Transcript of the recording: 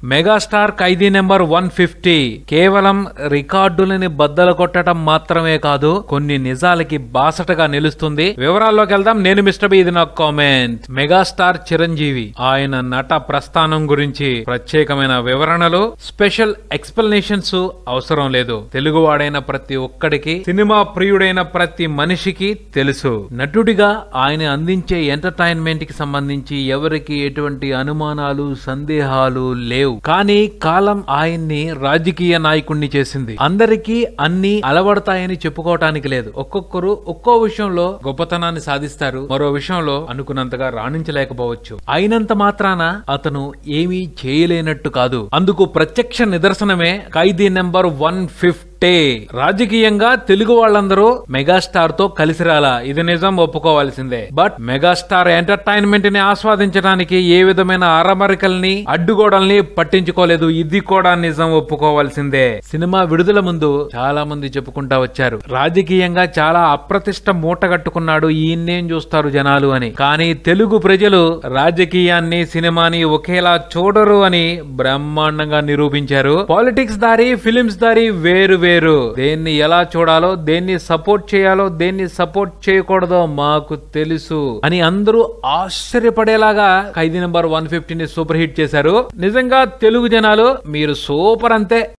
Megastar ఖైదీ number 150 కేవలం రికార్డులని బద్దలు కొట్టడం మాత్రమే కాదు, కొన్ని నిజాలకి బాసటగా నిలుస్తుంది. వివరాల్లోకి వెళ్దాం. నేను మిస్టర్ బి, ఇది నా కామెంట్. మెగాస్టార్ చిరంజీవి ఆయన నట ప్రస్థానం గురించి ప్రత్యేకమైన వివరణలు, స్పెషల్ ఎక్స్ప్లెనేషన్స్ అవసరం లేదు. తెలుగువాడైన ప్రతి ఒక్కడికి, సినిమా ప్రియుడైన ప్రతి మనిషికి తెలుసు. నటుడిగా ఆయన అందించే ఎంటర్టైన్మెంట్ కి సంబంధించి ఎవరికి ఎటువంటి అనుమానాలు, సందేహాలు లేవు. కానీ కాలం ఆయన్ని రాజకీయ నాయకుణ్ణి చేసింది. అందరికీ అన్ని అలవడతాయని చెప్పుకోవటానికి లేదు. ఒక్కొక్కరు ఒక్కో విషయంలో గొప్పతనాన్ని సాధిస్తారు, మరో విషయంలో అనుకున్నంతగా రాణించలేకపోవచ్చు. అయినంత మాత్రాన అతను ఏమీ చేయలేనట్టు కాదు. అందుకు ప్రత్యక్ష నిదర్శనమే ఖైదీ నెంబర్ 150. రాజకీయంగా తెలుగు వాళ్ళందరూ మెగాస్టార్ తో కలిసి రాలా, ఇది నిజం, ఒప్పుకోవాల్సిందే. బట్ మెగాస్టార్ ఎంటర్టైన్మెంట్ ని ఆస్వాదించడానికి ఏ విధమైన అరమరికల్ని, అడ్డుగోడల్ని పట్టించుకోలేదు, ఇది కూడా నిజం, ఒప్పుకోవాల్సిందే. సినిమా విడుదల ముందు చాలా మంది చెప్పుకుంటా వచ్చారు, రాజకీయంగా చాలా అప్రతిష్ట మూటగట్టుకున్నాడు, ఈయన్నేం చూస్తారు జనాలు అని. కానీ తెలుగు ప్రజలు రాజకీయాన్ని, సినిమాని ఒకేలా చూడరు అని బ్రహ్మాండంగా నిరూపించారు. పాలిటిక్స్ దారి, ఫిలిమ్స్ దారి వేరు వేరు. దేన్ని ఎలా చూడాలో, దేన్ని సపోర్ట్ చేయాలో, దేన్ని సపోర్ట్ చేయకూడదో మాకు తెలుసు అని అందరూ ఆశ్చర్యపడేలాగా ఖైదీ నెంబర్ 150 ని సూపర్ హిట్ చేశారు. నిజంగా తెలుగు జనాలు మీరు సూపర్, అంతే.